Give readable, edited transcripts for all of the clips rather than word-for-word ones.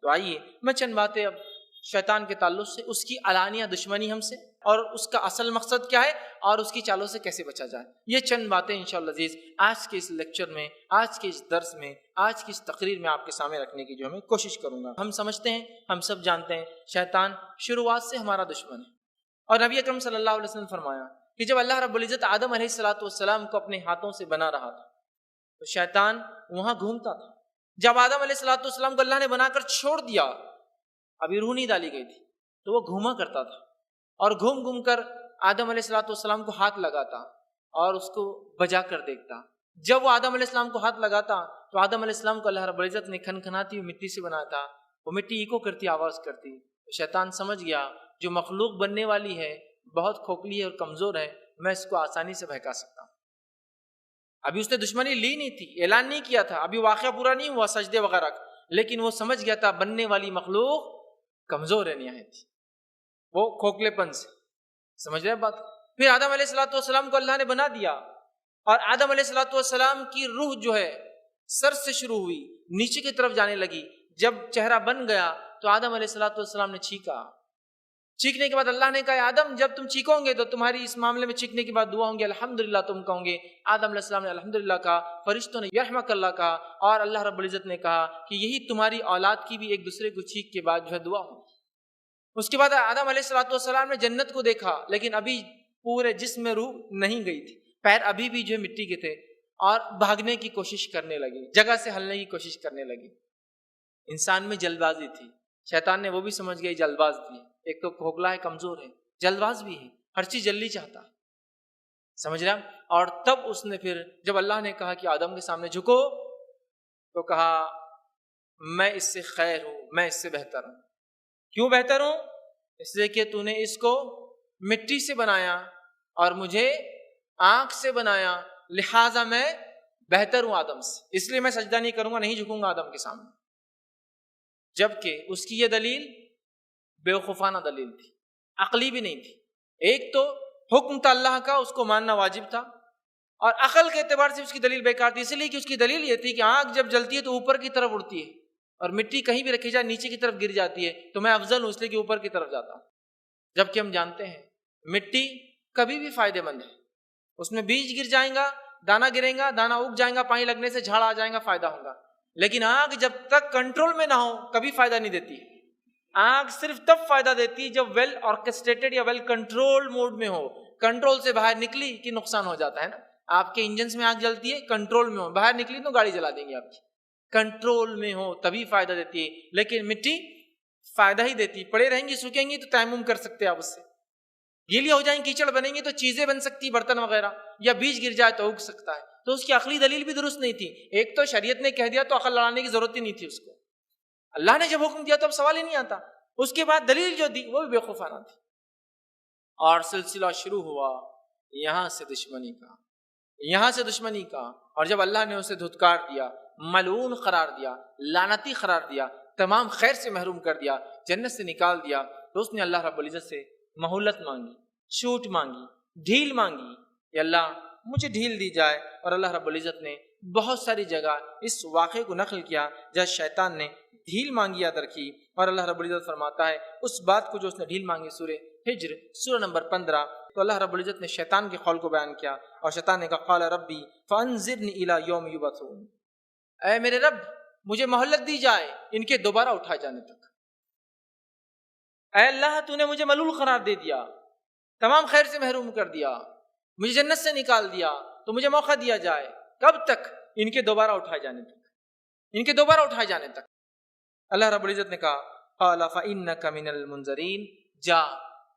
تو آئیے میں چند باتیں اب شیطان کے تعلق سے، اس کی علانیہ دشمنی ہم سے، اور اس کا اصل مقصد کیا ہے، اور اس کی چالوں سے کیسے بچا جائے، یہ چند باتیں انشاءاللہ عزیز آج کے اس لیکچر میں، آج کے اس درس میں، آج کی اس تقریر میں آپ کے سامنے رکھنے کی جو میں کوشش کروں گا۔ ہم سمجھتے ہیں، ہم سب جانتے ہیں، شیطان شروعات سے ہمارا دشمن ہے، اور نبی اکرم صلی اللہ علیہ وسلم فرمایا کہ جب اللہ رب العزت آدم علیہ السلام کو اپنے ہاتھوں سے بنا رہا تھا تو شیطان وہاں گھومتا تھا۔ جب آدم علیہ السلام کو اللہ نے بنا کر چھوڑ دیا، ابھی روح نہیں ڈالی گئی تھی، تو وہ گھوما کرتا تھا اور گھوم گھوم کر آدم علیہ السلام کو ہاتھ لگاتا اور اس کو بجا کر دیکھتا۔ جب وہ آدم علیہ السلام کو ہاتھ لگاتا تو آدم علیہ السلام کو اللہ رب العزت نے کھنکھناتی ہوئی مٹی سے بنایا تھا، وہ مٹی ایکو کرتی آواز کرتی۔ شیطان سمجھ گیا جو مخلوق بننے والی ہے بہت کھوکھلی ہے اور کمزور ہے، میں اس کو آسانی سے بہکا سکتا ہوں۔ ابھی اس نے دشمنی لی نہیں تھی، اعلان نہیں کیا تھا، ابھی واقعہ پورا نہیں ہوا سجدے وغیرہ کا، لیکن وہ سمجھ گیا تھا بننے والی مخلوق کمزور ہے نہایت، وہ کھوکھلے پن سے، سمجھ رہے بات۔ پھر آدم علیہ السلام کو اللہ نے بنا دیا، اور آدم علیہ السلام کی روح جو ہے سر سے شروع ہوئی نیچے کی طرف جانے لگی۔ جب چہرہ بن گیا تو آدم علیہ السلام نے چیخا، چیخنے کے بعد اللہ نے کہا آدم جب تم چیخو گے تو تمہاری اس معاملے میں چیخنے کے بعد دعا ہوں گی الحمدللہ تم کہوں گے۔ آدم علیہ السلام نے الحمدللہ کہا، فرشتوں نے یرحمک اللہ کہا، اور اللہ رب العزت نے کہا کہ یہی تمہاری اولاد کی بھی ایک دوسرے کو چیخ کے بعد جو ہے دعا ہوں۔ اس کے بعد آدم علیہ السلام نے جنت کو دیکھا، لیکن ابھی پورے جسم میں روح نہیں گئی تھی، پیر ابھی بھی جو ہے مٹی کے تھے، اور بھاگنے کی کوشش کرنے لگی، جگہ سے ہلنے کی کوشش کرنے لگی۔ انسان میں جلد بازی تھی، شیطان نے وہ بھی سمجھ گیا جلد باز بھی ہے، ایک تو کھوکھلا ہے، کمزور ہے، جلد باز بھی ہے، ہر چیز جلدی چاہتا ہے، سمجھ رہا۔ اور تب اس نے پھر جب اللہ نے کہا کہ آدم کے سامنے جھکو تو کہا میں اس سے خیر ہوں، میں اس سے بہتر ہوں۔ کیوں بہتر ہوں؟ اس لیے کہ تو نے اس کو مٹی سے بنایا اور مجھے آنکھ سے بنایا، لہٰذا میں بہتر ہوں آدم سے، اس لیے میں سجدہ نہیں کروں گا، نہیں جھکوں گا آدم کے سامنے۔ جبکہ اس کی یہ دلیل بیوقوفانہ دلیل تھی، عقلی بھی نہیں تھی۔ ایک تو حکم تھا اللہ کا، اس کو ماننا واجب تھا، اور عقل کے اعتبار سے اس کی دلیل بیکار تھی، اس لیے کہ اس کی دلیل یہ تھی کہ آنکھ جب جلتی ہے تو اوپر کی طرف اڑتی ہے، اور مٹی کہیں بھی رکھی جائے نیچے کی طرف گر جاتی ہے، تو میں افضل ہوں اس لیے کہ اوپر کی طرف جاتا ہوں۔ جبکہ ہم جانتے ہیں مٹی کبھی بھی فائدہ مند ہے، اس میں بیج گر جائیں گا، دانا گریں گا، دانا اگ جائیں گا، پانی لگنے سے جھاڑ آ جائیں گا، فائدہ ہوگا۔ لیکن آگ جب تک کنٹرول میں نہ ہو کبھی فائدہ نہیں دیتی۔ آگ صرف تب فائدہ دیتی جب ویل آرکسٹریٹڈ یا ویل کنٹرول موڈ میں ہو، کنٹرول سے باہر نکلی کہ نقصان ہو جاتا ہے نا۔ آپ کے انجنز میں آگ جلتی ہے، کنٹرول میں ہو، باہر نکلی تو گاڑی جلا دیں گے آپ کی۔ کنٹرول میں ہو تبھی فائدہ دیتی ہے، لیکن مٹی فائدہ ہی دیتی، پڑے رہیں گی سوکھیں گی تو تیمم کر سکتے آپ اس سے، گیلی ہو جائیں کیچڑ بنیں گی تو چیزیں بن سکتی برتن وغیرہ، یا بیج گر جائے تو اگ سکتا ہے۔ تو اس کی عقلی دلیل بھی درست نہیں تھی۔ ایک تو شریعت نے کہہ دیا تو عقل لڑانے کی ضرورت ہی نہیں تھی اس کو، اللہ نے جب حکم دیا تو اب سوال ہی نہیں آتا۔ اس کے بعد دلیل جو دی وہ بھی بیوقوفانہ تھی، اور سلسلہ شروع ہوا یہاں سے دشمنی کا، یہاں سے دشمنی کا۔ اور جب اللہ نے اسے دھتکار دیا، ملعون قرار دیا، لعنتی قرار دیا، تمام خیر سے محروم کر دیا، جنت سے نکال دیا، تو اس نے اللہ رب العزت سے مہلت مانگی، چھوٹ مانگی، ڈھیل مانگی کہ اللہ مجھے ڈھیل دی جائے۔ اور اللہ رب العزت نے بہت ساری جگہ اس واقعے کو نقل کیا جہاں شیطان نے ڈھیل مانگی یاد رکھی، اور اللہ رب العزت فرماتا ہے اس بات کو جو اس نے ڈھیل مانگی، سورہ ہجر سورہ نمبر 15، تو اللہ رب العزت نے شیطان کے قول کو بیان کیا، اور شیطان نے کہا قال ربی فانظرنی الی یوم یبعثون، اے میرے رب مجھے مہلت دی جائے ان کے دوبارہ اٹھائے جانے تک۔ اے اللہ تو نے مجھے ملول قرار دے دیا، تمام خیر سے محروم کر دیا، مجھے جنت سے نکال دیا، تو مجھے موقع دیا جائے، کب تک؟ ان کے دوبارہ اٹھائے جانے تک، ان کے دوبارہ اٹھائے جانے تک۔ اللہ رب العزت نے کہا قال فإنک من المنذرین، جا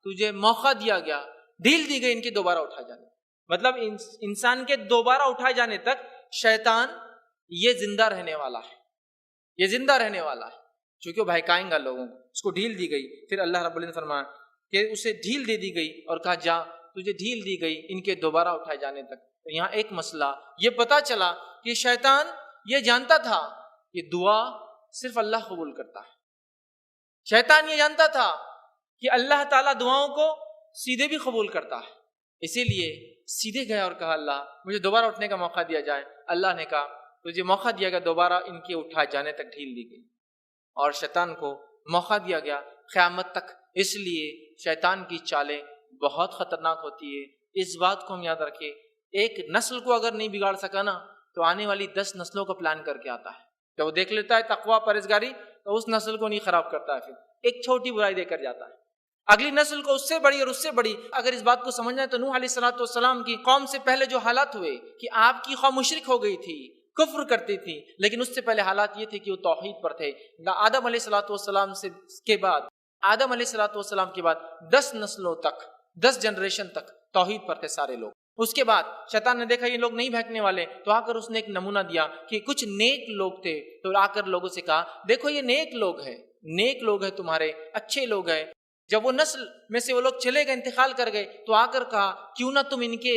تجھے موقع دیا گیا، ڈھیل دی گئی ان کے دوبارہ اٹھائے جانے تک۔ مطلب انسان کے دوبارہ اٹھائے جانے تک شیطان یہ زندہ رہنے والا ہے، یہ زندہ رہنے والا ہے، چونکہ وہ بہکائیں گا لوگوں کو۔ اس کو ڈھیل دی گئی، پھر اللہ رب العزت نے فرمایا کہ اسے ڈھیل دے دی گئی اور کہا جا تجھے ڈھیل دی گئی ان کے دوبارہ اٹھائے جانے تک۔ تو یہاں ایک مسئلہ یہ پتا چلا کہ شیطان یہ جانتا تھا کہ دعا صرف اللہ قبول کرتا ہے، شیطان یہ جانتا تھا کہ اللہ تعالیٰ دعاؤں کو سیدھے بھی قبول کرتا ہے، اسی لیے سیدھے گیا اور کہا اللہ مجھے دوبارہ اٹھنے کا موقع دیا جائے۔ اللہ نے کہا تجھے موقع دیا گیا، دوبارہ ان کے اٹھائے جانے تک ڈھیل دی گئی۔ اور شیطان کو موقع دیا گیا قیامت تک۔ اس لیے شیطان کی چالیں بہت خطرناک ہوتی ہے۔ اس بات کو ہم یاد رکھیں، ایک نسل کو اگر نہیں بگاڑ سکا نا تو آنے والی 10 نسلوں کا پلان کر کے آتا ہے۔ جب وہ دیکھ لیتا ہے تقویٰ پرہیزگاری تو اس نسل کو نہیں خراب کرتا ہے، پھر ایک چھوٹی برائی دے کر جاتا ہے اگلی نسل کو اس سے بڑی اور اس سے بڑی۔ اگر اس بات کو سمجھنا ہے تو نوح علیہ السلام کی قوم سے پہلے جو حالات ہوئے کہ آپ کی قوم مشرک ہو گئی تھی، کفر کرتی تھی، لیکن اس سے پہلے حالات یہ تھے کہ وہ توحید پر تھے۔ آدم علیہ السلام کے بعد 10 نسلوں تک، 10 جنریشن تک توحید پر تھے سارے لوگ۔ اس کے بعد شیطان نے دیکھا یہ لوگ نہیں بھٹکنے والے، تو آ کر اس نے ایک نمونہ دیا کہ کچھ نیک لوگ تھے، تو آ کر لوگوں سے کہا دیکھو یہ نیک لوگ ہیں تمہارے، اچھے لوگ ہیں۔ جب وہ نسل میں سے وہ لوگ چلے گئے، انتقال کر گئے، تو آ کر کہا کیوں نہ تم ان کے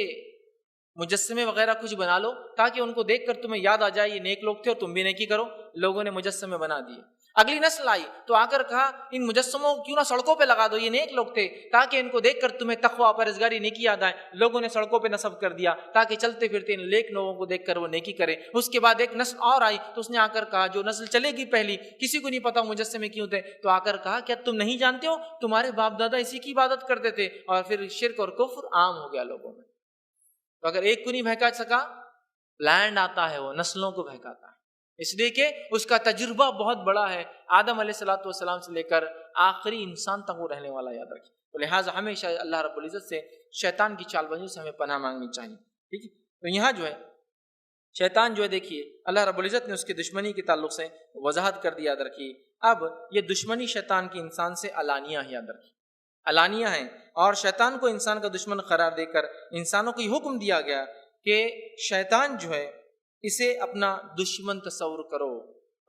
مجسمے وغیرہ کچھ بنا لو تاکہ ان کو دیکھ کر تمہیں یاد آ جائے یہ نیک لوگ تھے اور تم بھی نیکی کرو۔ لوگوں نے مجسمے بنا دیے۔ اگلی نسل آئی تو آ کر کہا ان مجسموں کو کیوں نہ سڑکوں پہ لگا دو، یہ نیک لوگ تھے تاکہ ان کو دیکھ کر تمہیں تقویٰ پرہیزگاری نیکی یاد آئے۔ لوگوں نے سڑکوں پہ نصب کر دیا تاکہ چلتے پھرتے ان نیک لوگوں کو دیکھ کر وہ نیکی کرے۔ اس کے بعد ایک نسل اور آئی تو اس نے آ کر کہا، جو نسل چلے گی پہلی، کسی کو نہیں پتا مجسمے کیوں تھے، تو آ کر کہا کیا تم نہیں جانتے ہو تمہارے باپ دادا اسی کی عبادت کرتے تھے، اور پھر شرک اور کفر عام ہو گیا لوگوں میں۔ تو اگر ایک کو نہیں بہکا سکا، لینڈ آتا ہے وہ نسلوں کو بہکاتا ہے، اس لیے کہ اس کا تجربہ بہت بڑا ہے، آدم علیہ السلام سے لے کر آخری انسان تک وہ رہنے والا، یاد رکھیں۔ تو لہٰذا ہمیشہ اللہ رب العزت سے شیطان کی چال بازیوں سے ہمیں پناہ مانگنی چاہیے، ٹھیک ہے۔ تو یہاں جو ہے شیطان جو ہے دیکھیے اللہ رب العزت نے اس کی دشمنی کے تعلق سے وضاحت کر دی، یاد رکھیے۔ اب یہ دشمنی شیطان کی انسان سے علانیہ ہے، یاد رکھیے علانیہ ہے، اور شیطان کو انسان کا دشمن قرار دے کر انسانوں کو یہ حکم دیا گیا کہ شیطان جو ہے اسے اپنا دشمن تصور کرو۔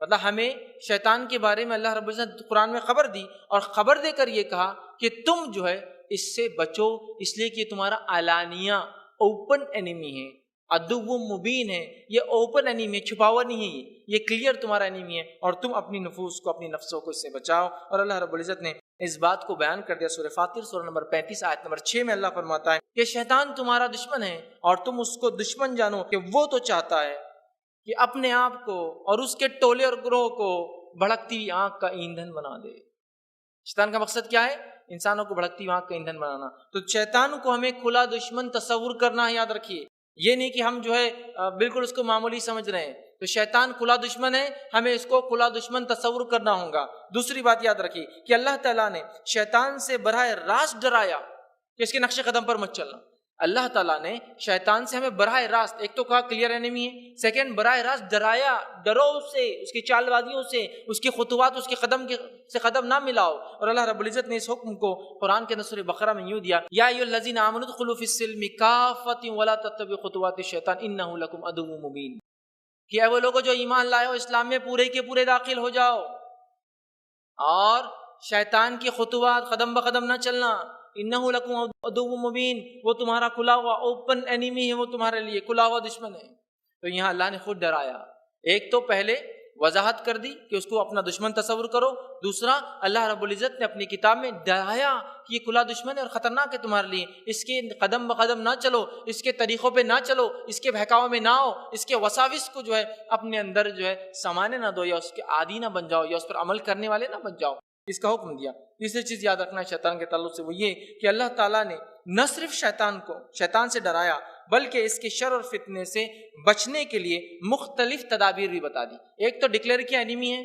مطلب ہمیں شیطان کے بارے میں اللہ رب العزت نے قرآن میں خبر دی، اور خبر دے کر یہ کہا کہ تم جو ہے اس سے بچو، اس لیے کہ یہ تمہارا علانیہ اوپن انیمی ہے، عدو مبین ہے، یہ اوپن انیمی ہے، چھپا ہوا نہیں ہے، یہ کلیئر تمہارا انیمی ہے، اور تم اپنی نفوس کو، اپنی نفسوں کو اس سے بچاؤ۔ اور اللہ رب العزت نے اس بات کو بیان کر دیا سورہ فاطر سورہ نمبر 35 آیت نمبر 6 میں اللہ فرماتا ہے کہ شیطان تمہارا دشمن ہے اور تم اس کو دشمن جانو کہ وہ تو چاہتا ہے کہ اپنے آپ کو اور اس کے ٹولے اور گروہ کو بھڑکتی آنکھ کا ایندھن بنا دے۔ شیطان کا مقصد کیا ہے؟ انسانوں کو بھڑکتی آنکھ کا ایندھن بنانا۔ تو شیطان کو ہمیں کھلا دشمن تصور کرنا ہے، یاد رکھیے، یہ نہیں کہ ہم جو ہے بالکل اس کو معمولی سمجھ رہے ہیں۔ تو شیطان کھلا دشمن ہے، ہمیں اس کو کھلا دشمن تصور کرنا ہوگا۔ دوسری بات یاد رکھیے کہ اللہ تعالیٰ نے شیطان سے براہ راست ڈرایا کہ اس کے نقش قدم پر مت چلنا۔ اللہ تعالیٰ نے شیطان سے ہمیں براہ راست، ایک تو کہا کلیئر انیمی ہے، سیکنڈ براہ راست ڈرایا، ڈرو اس سے، اس کی چال بازیوں سے، اس کی خطوات، اس کے قدم سے قدم نہ ملاؤ۔ اور اللہ رب العزت نے اس حکم کو قرآن کے سورہ بقرہ میں یوں دیا، یا ایھا الذین آمنوا ادخلوا فی السلم کافۃ ولا تتبعوا خطوات الشیطان انہ لکم عدو مبین، کہ اے وہ لوگوں جو ایمان لائے ہو اسلام میں پورے کے پورے داخل ہو جاؤ اور شیطان کی خطوات قدم بقدم نہ چلنا۔ انہ لکم عدو مبین، وہ تمہارا کھلا ہوا اوپن انیمی ہے، وہ تمہارے لیے کھلا ہوا دشمن ہے۔ تو یہاں اللہ نے خود ڈرایا، ایک تو پہلے وضاحت کر دی کہ اس کو اپنا دشمن تصور کرو، دوسرا اللہ رب العزت نے اپنی کتاب میں ڈرایا کہ یہ کھلا دشمن ہے اور خطرناک ہے تمہارے لیے، اس کے قدم بقدم نہ چلو، اس کے طریقوں پہ نہ چلو، اس کے بہکاؤ میں نہ آؤ، اس کے وساوس کو جو ہے اپنے اندر جو ہے سمانے نہ دو، یا اس کے عادی نہ بن جاؤ، یا اس پر عمل کرنے والے نہ بن جاؤ، اس کا حکم دیا۔ تیسری چیز یاد رکھنا ہے شیطان کے تعلق سے، وہ یہ کہ اللہ تعالیٰ نے نہ صرف شیطان سے ڈرایا بلکہ اس کے شر اور فتنے سے بچنے کے لیے مختلف تدابیر بھی بتا دی۔ ایک تو ڈکلیئر کیا انیمی ہے،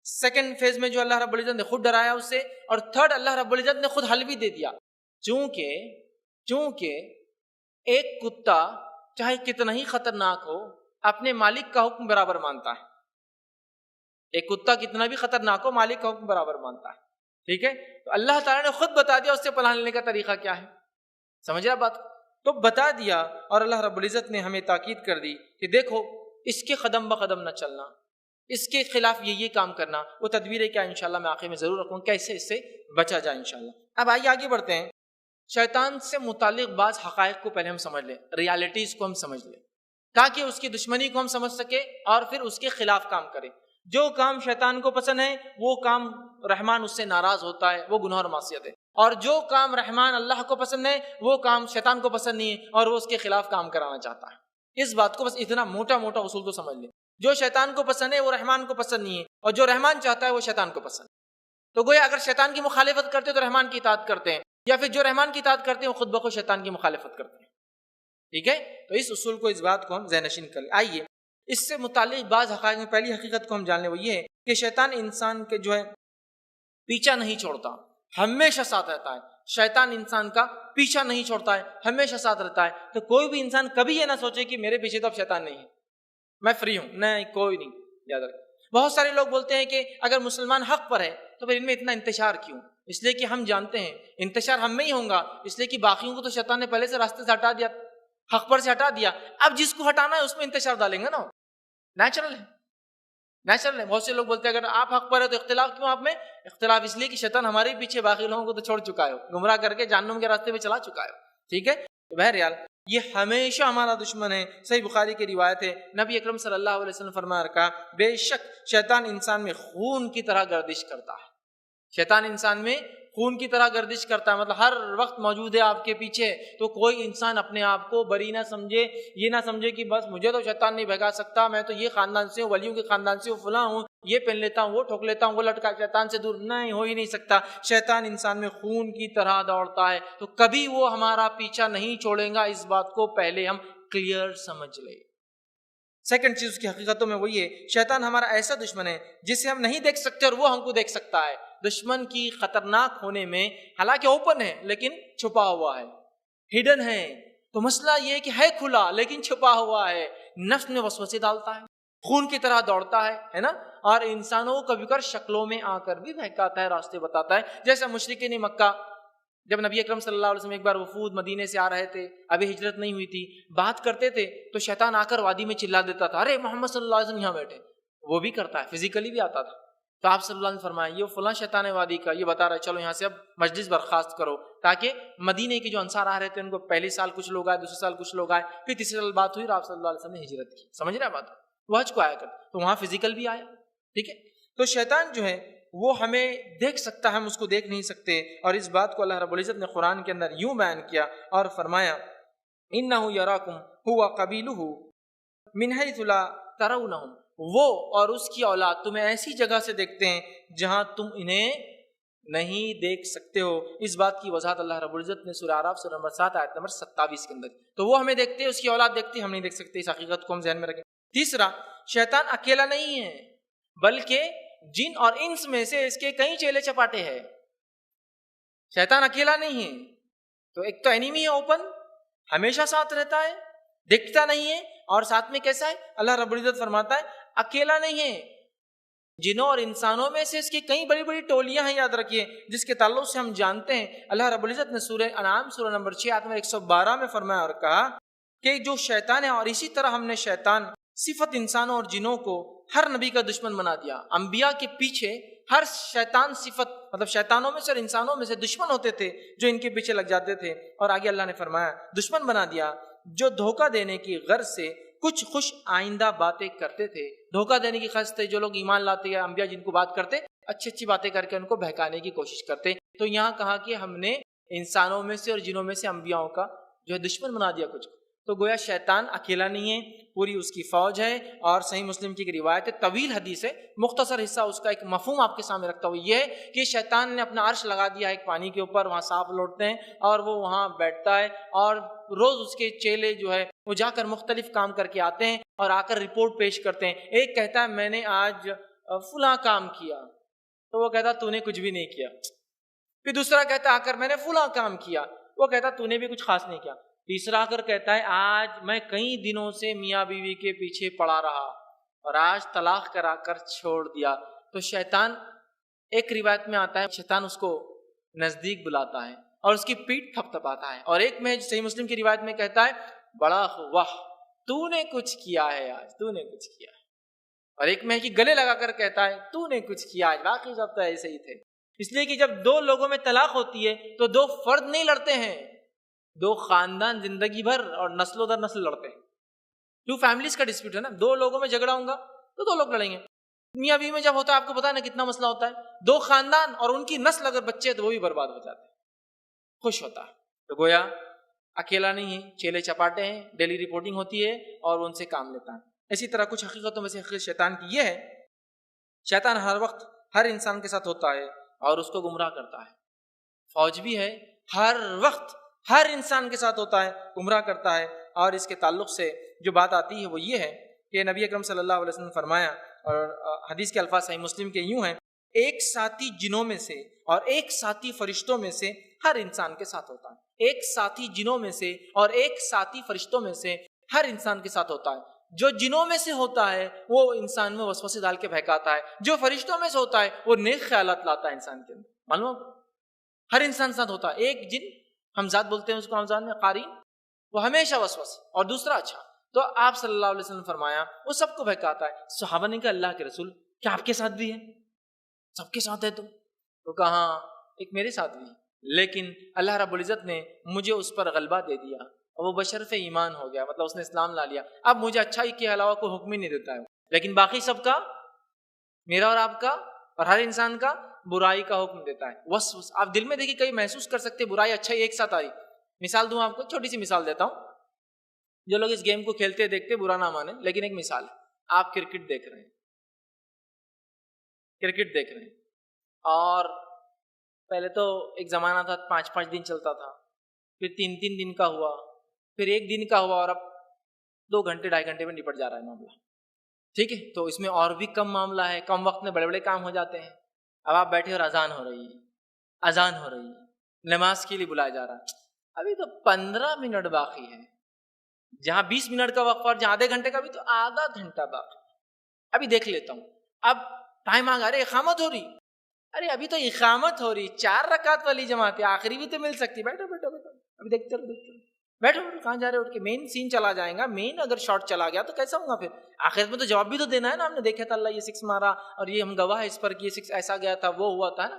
سیکنڈ فیز میں جو اللہ رب العزت نے خود ڈرایا اس سے، اور تھرڈ اللہ رب العزت نے خود حل بھی دے دیا۔ چونکہ ایک کتا چاہے کتنا ہی خطرناک ہو اپنے مالک کا حکم برابر مانتا ہے، ایک کتا کتنا بھی خطرناک ہو مالک کا حکم برابر مانتا ہے، ٹھیک ہے۔ تو اللہ تعالیٰ نے خود بتا دیا اس سے پناہ لینے کا طریقہ کیا ہے، سمجھ رہا بات؟ تو بتا دیا، اور اللہ رب العزت نے ہمیں تاکید کر دی کہ دیکھو اس کے قدم بقدم نہ چلنا، اس کے خلاف یہ کام کرنا، وہ تدبیریں کیا انشاءاللہ میں آخر میں ضرور رکھوں کیسے اس سے بچا جائے انشاءاللہ۔ اب آئیے آگے بڑھتے ہیں، شیطان سے متعلق بعض حقائق کو پہلے ہم سمجھ لیں، ریالٹیز کو ہم سمجھ لیں تاکہ اس کی دشمنی کو ہم سمجھ سکے اور پھر اس کے خلاف کام کریں۔ جو کام شیطان کو پسند ہے وہ کام رحمان اس سے ناراض ہوتا ہے، وہ گناہ اور معصیت ہے، اور جو کام رحمان اللہ کو پسند ہے وہ کام شیطان کو پسند نہیں ہے اور وہ اس کے خلاف کام کرانا چاہتا ہے۔ اس بات کو بس اتنا موٹا اصول تو سمجھ لیں۔ جو شیطان کو پسند ہے وہ رحمان کو پسند نہیں ہے، اور جو رحمان چاہتا ہے وہ شیطان کو پسند ہے۔ تو گویا اگر شیطان کی مخالفت کرتے تو رحمان کی اطاعت کرتے ہیں، یا پھر جو رحمان کی اطاعت کرتے ہیں وہ خود بخود شیطان کی مخالفت کرتے ہیں۔ ٹھیک ہے، تو اس اصول کو، اس بات کو ہم ذہن نشین کر لیں۔ آئیے اس سے متعلق بعض حقائق میں پہلی حقیقت کو ہم جان لیں، وہ یہ ہے کہ شیطان انسان کے جو ہے پیچھا نہیں چھوڑتا، ہمیشہ ساتھ رہتا ہے۔ شیطان انسان کا پیچھا نہیں چھوڑتا ہے، ہمیشہ ساتھ رہتا ہے۔ تو کوئی بھی انسان کبھی یہ نہ سوچے کہ میرے پیچھے تو اب شیطان نہیں ہے، میں فری ہوں، نہیں، کوئی نہیں۔ یاد رکھیں، بہت سارے لوگ بولتے ہیں کہ اگر مسلمان حق پر ہے تو پھر ان میں اتنا انتشار کیوں؟ اس لیے کہ ہم جانتے ہیں انتشار ہم میں ہی ہوگا، اس لیے کہ باقیوں کو تو شیطان نے پہلے سے راستے سے ہٹا دیا، حق پر سے ہٹا دیا۔ اب جس کو ہٹانا ہے اس میں انتشار ڈالیں گے نا، نیچرل ہے، نیچرل ہے۔ بہت سے لوگ بولتے ہیں اگر آپ حق پر ہے تو اختلاف کیوں آپ میں؟ اختلاف اس لیے کہ شیطان ہمارے پیچھے باقی لوگوں کو تو چھوڑ چکا ہے، گمراہ کر کے جہنم کے راستے پہ چلا چکا ہے۔ ٹھیک ہے، تو بہرحال یہ ہمیشہ ہمارا دشمن ہے۔ صحیح بخاری کی روایت ہے، نبی اکرم صلی اللہ علیہ وسلم فرمایا رکھا، بے شک شیطان انسان میں خون کی طرح گردش کرتا ہے۔ شیطان انسان میں خون کی طرح گردش کرتا ہے، مطلب ہر وقت موجود ہے آپ کے پیچھے۔ تو کوئی انسان اپنے آپ کو بری نہ سمجھے، یہ نہ سمجھے کہ بس مجھے تو شیطان نہیں بھگا سکتا، میں تو یہ خاندان سے ہوں، ولیوں کے خاندان سے ہوں، فلاں ہوں، یہ پہن لیتا ہوں، وہ ٹھوک لیتا ہوں، وہ لٹکا، شیطان سے دور نہیں ہو ہی نہیں سکتا۔ شیطان انسان میں خون کی طرح دوڑتا ہے، تو کبھی وہ ہمارا پیچھا نہیں چھوڑے گا، اس بات کو پہلے ہم کلیئر سمجھ لیں۔ سیکنڈ چیز کی حقیقتوں میں وہی ہے، شیطان ہمارا ایسا دشمن ہے جسے ہم نہیں دیکھ سکتے اور وہ ہم کو دیکھ سکتا ہے۔ دشمن کی خطرناک ہونے میں حالانکہ اوپن ہے لیکن چھپا ہوا ہے، ہڈن ہے۔ تو مسئلہ یہ ہے کہ ہے کھلا لیکن چھپا ہوا ہے، نفس میں وسوسے ڈالتا ہے، خون کی طرح دوڑتا ہے نا، اور انسانوں کو کبھی کبھار شکلوں میں آ کر بھی بہکاتا ہے، راستے بتاتا ہے۔ جیسا مشرکین مکہ، جب نبی اکرم صلی اللہ علیہ وسلم ایک بار وفود مدینے سے آ رہے تھے، ابھی ہجرت نہیں ہوئی تھی، بات کرتے تھے تو شیطان آ کر وادی میں چلا دیتا تھا، ارے محمد صلی اللہ علیہ وسلم یہاں بیٹھے۔ وہ بھی کرتا ہے، فزیکلی بھی آتا تھا۔ تو آپ صلی اللہ علیہ وسلم فرمایا یہ فلاں شیطان ہے وادی کا، یہ بتا رہا ہے چلو یہاں سے اب مجلس برخاست کرو، تاکہ مدینے کے جو انصار آ رہے تھے ان کو پہلے سال کچھ لوگ آئے، دوسرے سال کچھ لوگ آئے، پھر تیسرے سال بات ہوئی اور آپ صلی اللہ علیہ وسلم نے ہجرت کی۔ سمجھ رہے ہیں بات؟ وہ حج کو آیا کر، تو وہاں فزیکل بھی آیا۔ ٹھیک ہے، تو شیطان جو ہے وہ ہمیں دیکھ سکتا ہے، ہم اس کو دیکھ نہیں سکتے، اور اس بات کو اللہ رب العزت نے قرآن کے اندر یوں بیان کیا اور فرمایا اِنَّهُ يَرَاكُمْ هُوَ قَبِيلُهُ مِنْ حَيْثُ لَا تَرَوْنَهُمْ، وہ اور اس کی اولاد تمہیں ایسی جگہ سے دیکھتے ہیں جہاں تم انہیں نہیں دیکھ سکتے ہو۔ اس بات کی وضاحت اللہ رب العزت نے سورہ اعراف سورہ نمبر 7 آیت نمبر 27 کے اندر۔ تو وہ ہمیں دیکھتے ہیں، اس کی اولاد دیکھتی ہے، ہم نہیں دیکھ سکتے۔ اس حقیقت کو ہم ذہن میں رکھیں۔ تیسرا، شیطان اکیلا نہیں ہے بلکہ جن اور انس میں سے اس کے کئی چیلے چپاٹے ہیں۔ شیطان اکیلا نہیں ہے، تو ایک تو اینیمی ہے اوپن، ہمیشہ ساتھ رہتا ہے، دکھتا نہیں ہے، اور ساتھ میں کیسا ہے؟ اللہ رب العزت فرماتا ہے اکیلا نہیں ہے، جنوں اور انسانوں میں سے اس کی کئی بڑی بڑی ٹولیاں ہیں۔ یاد رکھیے، جس کے تعلق سے ہم جانتے ہیں، اللہ رب العزت نے سورہ انعام سورہ نمبر 6 آیت نمبر 112 میں فرمایا اور کہا کہ جو شیطان ہے، اور اسی طرح ہم نے شیطان صفت انسانوں اور جنوں کو ہر نبی کا دشمن بنا دیا۔ انبیاء کے پیچھے ہر شیطان صفت، مطلب شیطانوں میں سے اور انسانوں میں سے دشمن ہوتے تھے جو ان کے پیچھے لگ جاتے تھے، اور آگے اللہ نے فرمایا دشمن بنا دیا جو دھوکہ دینے کی غرض سے کچھ خوش آئندہ باتیں کرتے تھے۔ دھوکہ دینے کی غرض سے جو لوگ ایمان لاتے یا انبیاء جن کو بات کرتے، اچھی اچھی باتیں کر کے ان کو بہکانے کی کوشش کرتے۔ تو یہاں کہا کہ ہم نے انسانوں میں سے اور جنوں میں سے انبیاءوں کا جو ہے دشمن بنا دیا کچھ۔ تو گویا شیطان اکیلا نہیں ہے، پوری اس کی فوج ہے، اور صحیح مسلم کی ایک روایت ہے، طویل حدیث ہے، مختصر حصہ اس کا ایک مفہوم آپ کے سامنے رکھتا ہوں، یہ ہے کہ شیطان نے اپنا عرش لگا دیا ہے ایک پانی کے اوپر، وہاں سانپ لوٹتے ہیں اور وہ وہاں بیٹھتا ہے، اور روز اس کے چیلے جو ہے وہ جا کر مختلف کام کر کے آتے ہیں اور آ کر رپورٹ پیش کرتے ہیں۔ ایک کہتا ہے میں نے آج فلاں کام کیا، تو وہ کہتا تو نے کچھ بھی نہیں کیا۔ پھر دوسرا کہتا آ کر میں نے فلاں کام کیا، وہ کہتا تو نے بھی کچھ خاص نہیں کیا۔ تیسرا آ کر کہتا ہے آج میں کئی دنوں سے میاں بیوی کے پیچھے پڑا رہا اور آج طلاق کرا کر چھوڑ دیا۔ تو شیطان، ایک روایت میں آتا ہے شیطان اس کو نزدیک بلاتا ہے اور اس کی پیٹھ تھپ تھپاتا ہے، اور ایک میں صحیح مسلم کی روایت میں کہتا ہے بڑا واہ تو نے کچھ کیا ہے آج، تو نے کچھ کیا ہے، اور ایک میں کہ گلے لگا کر کہتا ہے تو نے کچھ کیا آج، باقی سب تو ایسے ہی تھے۔ اس لیے کہ جب دو لوگوں میں طلاق ہوتی ہے تو دو فرد نہیں لڑتے ہیں، دو خاندان زندگی بھر اور نسلوں در نسل لڑتے ہیں۔ جو فیملیز کا ڈسپیوٹ ہے نا، دو لوگوں میں جھگڑا ہوگا تو دو لوگ لڑیں گے۔ میاں بیوی میں جب ہوتا ہے آپ کو پتا ہے نا کتنا مسئلہ ہوتا ہے، دو خاندان اور ان کی نسل اگر بچے ہیں تو وہ بھی برباد ہو جاتے ہیں۔ خوش ہوتا ہے، تو گویا اکیلا نہیں ہے، چیلے چپاٹے ہیں، ڈیلی رپورٹنگ ہوتی ہے اور ان سے کام لیتا ہے۔ اسی طرح کچھ حقیقتوں میں سے حقیقت شیطان کی یہ ہے، شیطان ہر وقت ہر انسان کے ساتھ ہوتا ہے اور اس کو گمراہ کرتا ہے. فوج بھی ہے، ہر وقت ہر انسان کے ساتھ ہوتا ہے، گمراہ کرتا ہے. اور اس کے تعلق سے جو بات آتی ہے وہ یہ ہے کہ نبی اکرم صلی اللہ علیہ وسلم نے فرمایا، اور حدیث کے الفاظ صحیح مسلم کے یوں ہیں، ایک ساتھی جنوں میں سے اور ایک ساتھی فرشتوں میں سے ہر انسان کے ساتھ ہوتا ہے. ایک ساتھی جنوں میں سے اور ایک ساتھی فرشتوں میں سے ہر انسان کے ساتھ ہوتا ہے. جو جنوں میں سے ہوتا ہے وہ انسان میں وسوسے ڈال کے بہکاتا ہے، جو فرشتوں میں سے ہوتا ہے وہ نیک خیالات لاتا ہے انسان کے اندر. معلوم ہر انسان ساتھ ہوتا ہے. ایک جن ہمزاد بولتے ہیں اس کو رمضان میں قارین، وہ ہمیشہ وسوسے، اور دوسرا اچھا. تو آپ صلی اللہ علیہ وسلم نے فرمایا وہ سب کو بہکاتا ہے. صحابہ نے کہا اللہ کے رسول کیا آپ کے ساتھ بھی ہے؟ سب کے ساتھ ہے تم؟ تو کہا ہاں ایک میرے ساتھ بھی ہے، لیکن اللہ رب العزت نے مجھے اس پر غلبہ دے دیا اور وہ بشرف ایمان ہو گیا، مطلب اس نے اسلام لا لیا. اب مجھے اچھائی کے علاوہ کوئی حکم ہی نہیں دیتا ہے، لیکن باقی سب کا، میرا اور آپ کا اور ہر انسان کا، برائی کا حکم دیتا ہے. وسوس آپ دل میں دیکھیے، کئی محسوس کر سکتے برائی اچھائی ایک ساتھ آئی. مثال دوں آپ کو، چھوٹی سی مثال دیتا ہوں. جو لوگ اس گیم کو کھیلتے دیکھتے برا نہ مانے، لیکن ایک مثال ہے. آپ کرکٹ دیکھ رہے ہیں، اور پہلے تو ایک زمانہ تھا 5 دن چلتا تھا، پھر 3 دن کا ہوا، پھر 1 دن کا ہوا، اور اب 2 گھنٹے 2.5 گھنٹے میں نپٹ جا رہا ہے معاملہ. ٹھیک ہے، تو اس میں اور بھی کم معاملہ ہے، کم وقت میں بڑے بڑے کام ہو جاتے ہیں. اب آپ بیٹھے اور اذان ہو رہی ہے، نماز کے لیے بلایا جا رہا ہے، ابھی تو 15 منٹ باقی ہے. جہاں 20 منٹ کا وقت اور جہاں آدھے گھنٹے کا بھی تو آدھا گھنٹہ باقی. ابھی دیکھ لیتا ہوں. اب ٹائم آ گیا، ارے اقامت ہو رہی، ارے ابھی تو اقامت ہو رہی، 4 رکعت والی جماعت ہے، آخری بھی تو مل سکتی. بیٹھو ابھی دیکھتے رہو، بیٹھو کہاں جا رہے ہو؟ اٹھ کے مین سین چلا جائے گا. مین اگر شارٹ چلا گیا تو کیسا ہوگا؟ پھر آخرت میں تو جواب بھی تو دینا ہے نا. ہم نے دیکھا تھا اللہ یہ 6 مارا اور یہ ہم گواہ ہے اس پر کہ یہ 6 ایسا گیا تھا، وہ ہوا تھا نا.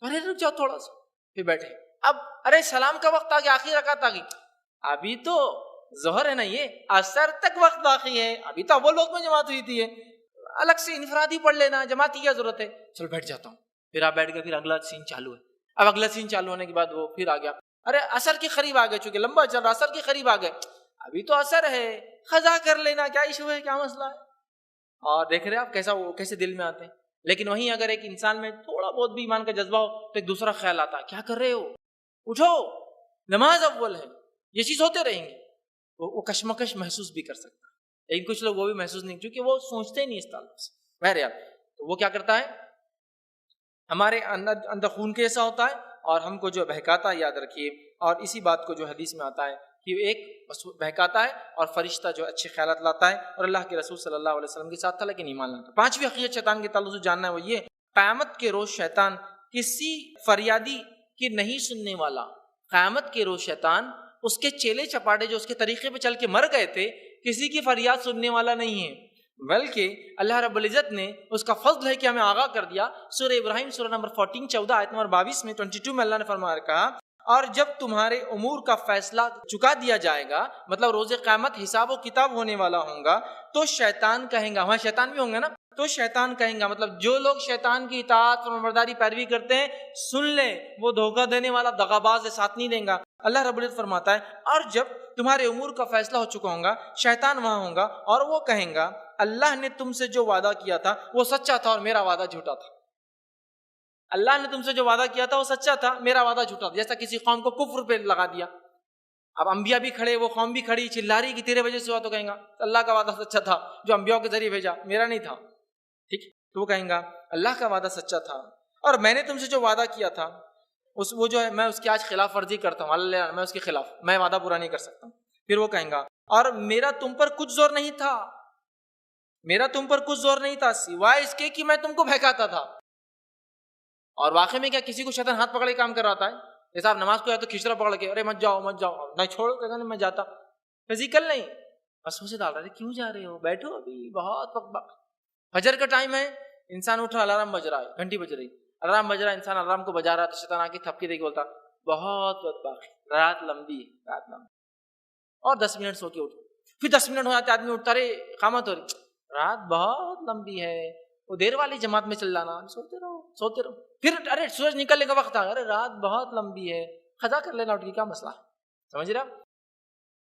ارے رک جاؤ تھوڑا سا، پھر بیٹھے. اب ارے سلام کا وقت آ گیا، آخری رکعت آ گئی، ابھی تو ظہر ہے نا، یہ عصر تک وقت باقی ہے، ابھی تو اول وقت میں جماعت ہوئی تھی. الگ سے انفرادی پڑھ لینا، جماعت کی کیا ضرورت ہے؟ چل بیٹھ جاتا ہوں. پھر آپ بیٹھ گئے، پھر اگلا سین چالو ہے. اب اگلا سین چالو ہونے کے بعد وہ پھر آ گیا، ارے عصر کے قریب آ گئے، چونکہ لمبا چل رہا، عصر کے قریب آ گئے، ابھی تو عصر ہے، قضا کر لینا، کیا ایشو ہے، کیا مسئلہ ہے؟ اور دیکھ رہے آپ کیسے دل میں آتے ہیں. لیکن وہیں اگر ایک انسان میں تھوڑا بہت بھی ایمان کا جذبہ ہو تو ایک دوسرا خیال آتا ہے، کیا کر رہے ہو، اٹھو، نماز اول ہے. یہ چیز ہوتے رہیں گے، وہ کشمکش محسوس بھی کر سکتا ہے. لیکن کچھ لوگ وہ بھی محسوس نہیں، کیونکہ وہ سوچتے ہی نہیں اس تعلق سے. بہرحال تو وہ کیا کرتا ہے، ہمارے اندر خون کیسا ہوتا ہے اور ہم کو جو بہکاتا ہے. یاد رکھیے، اور اسی بات کو جو حدیث میں آتا ہے کہ ایک بہکاتا ہے اور فرشتہ جو اچھے خیالات لاتا ہے، اور اللہ کے رسول صلی اللہ علیہ وسلم کے ساتھ تھا لیکن ایمان لاتا. 5ویں حقیقت شیطان کے تعلق سے جاننا ہے وہ یہ، قیامت کے روز شیطان کسی فریادی کی نہیں سننے والا. قیامت کے روز شیطان اس کے چیلے چپاٹے جو اس کے طریقے پہ چل کے مر گئے تھے، کسی کی فریاد سننے والا نہیں ہے، بلکہ اللہ رب العزت نے اس کا فضل ہے کہ ہمیں آگاہ کر دیا. سورہ ابراہیم سورہ نمبر 14 14 آیت نمبر 22 میں 22 میں اللہ نے فرمایا کہا، اور جب تمہارے امور کا فیصلہ چکا دیا جائے گا، مطلب روز قیامت حساب و کتاب ہونے والا ہوگا، تو شیطان کہیں گا، وہاں شیطان بھی ہوں گے نا، تو شیطان کہیں گا، مطلب جو لوگ شیطان کی اطاعت فرمانبرداری پیروی کرتے ہیں، سن لیں وہ دھوکہ دینے والا دغاباز ہے، ساتھ نہیں دیں گا. اللہ رب العزت فرماتا ہے، اور جب تمہارے امور کا فیصلہ ہو چکا ہوگا، شیطان وہاں ہوگا اور وہ کہیں گا اللہ نے تم سے جو وعدہ کیا تھا وہ سچا تھا اور میرا وعدہ جھوٹا تھا. اللہ نے تم سے جو وعدہ کیا تھا وہ سچا تھا، میرا وعدہ جھوٹا تھا. جیسا کسی قوم کو کفر پہ لگا دیا، اب انبیاء بھی کھڑے، وہ قوم بھی کھڑی، چلا رہی کہ تیرے وجہ سے ہوا، تو کہیں گا اللہ کا وعدہ سچا تھا جو انبیاء کے ذریعے بھیجا، میرا نہیں تھا. ٹھیک، تو وہ کہیں گا اللہ کا وعدہ سچا تھا اور میں نے تم سے جو وعدہ کیا تھا وہ جو ہے میں اس کی آج خلاف ورزی کرتا ہوں، اللہ میں اس کے خلاف، میں وعدہ پورا نہیں کر سکتا. پھر وہ کہیں گا اور میرا تم پر کچھ زور نہیں تھا، میرا تم پر کچھ زور نہیں تھا سوائے اس کے کہ میں تم کو بہکاتا تھا. اور واقعی میں کیا کسی کو شیطان ہاتھ پکڑ کے کام کرواتا ہے؟ جیسا آپ نماز کو یا تو کھچڑا پکڑ کے ارے مت جاؤ نہیں، چھوڑو، کہتا نہیں میں جاتا، فزیکل نہیں، بس اسے ڈال رہے کیوں جا رہے ہو، بیٹھو ابھی بہت وقت. فجر کا ٹائم ہے، انسان اٹھا، الارم بج رہا ہے، گھنٹی بج رہی، الارم بج رہا ہے، انسان الارم کو بجا رہا ہے، تو شیطان آ کے تھپکی دے کے بولتا بہت وقت باقی، رات لمبی ہے، رات لمبی، اور 10 منٹ سو کے اٹھو. پھر 10 منٹ ہو جاتے، آدمی اٹھتا، رہے قامت ہو رہی، رات بہت لمبی ہے، وہ دیر والی جماعت میں چل جانا، سوتے رہو. پھر ارے سورج نکلنے کا وقت آ گیا، ارے رات بہت لمبی ہے، قضا کر لینا، اٹھ کے کیا مسئلہ ہے، سمجھ رہے آپ؟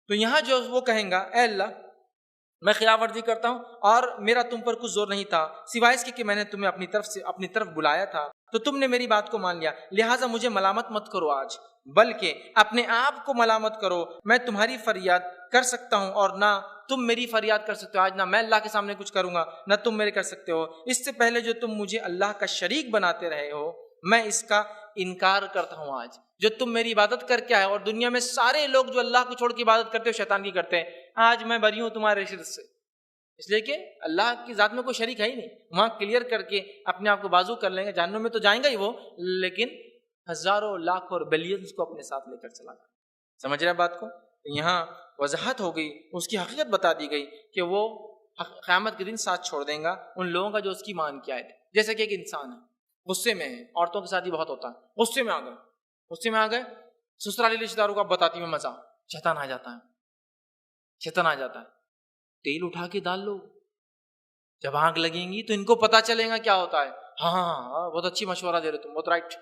تو یہاں جو وہ کہیں گا اے اللہ میں خلاف ورزی کرتا ہوں اور میرا تم پر کچھ زور نہیں تھا سوائے اس کے کہ میں نے تمہیں اپنی طرف بلایا تھا تو تم نے میری بات کو مان لیا، لہٰذا مجھے ملامت مت کرو آج، بلکہ اپنے آپ کو ملامت کرو۔ میں تمہاری فریاد کر سکتا ہوں اور نہ تم میری فریاد کر سکتے ہو۔ آج نہ میں اللہ کے سامنے کچھ کروں گا نہ تم میرے کر سکتے ہو۔ اس سے پہلے جو تم مجھے اللہ کا شریک بناتے رہے ہو میں اس کا انکار کرتا ہوں۔ آج جو تم میری عبادت کر کے آئے اور دنیا میں سارے لوگ جو اللہ کو چھوڑ کے عبادت کرتے ہو شیطان کی کرتے ہیں، آج میں بری ہوں تمہارے شرک سے، اس لیے کہ اللہ کی ذات میں کوئی شریک ہے ہی نہیں۔ وہاں کلیئر کر کے اپنے آپ کو بازو کر لیں گے، جہنم میں تو جائیں گا ہی وہ، لیکن ہزاروں لاکھوں اور بلینز کو اپنے ساتھ لے کر چلا جائے۔ سمجھ رہے ہیں بات کو؟ یہاں وضاحت ہو گئی، اس کی حقیقت بتا دی گئی کہ وہ قیامت کے دن ساتھ چھوڑ دیں گا ان لوگوں کا جو اس کی مان کے آئے تھے۔ جیسے کہ ایک انسان ہے، غصے میں ہے، عورتوں کے ساتھ ہی بہت ہوتا ہے، غصے میں آ گئے سسرالی رشتہ داروں کو بتاتی میں مزہ، شیطان آ جاتا ہے، تیل اٹھا کے ڈال لو، جب آگ لگیں گی تو ان کو پتا چلے گا کیا ہوتا ہے۔ ہاں بہت اچھی مشورہ دے رہے تم، بہت رائٹ۔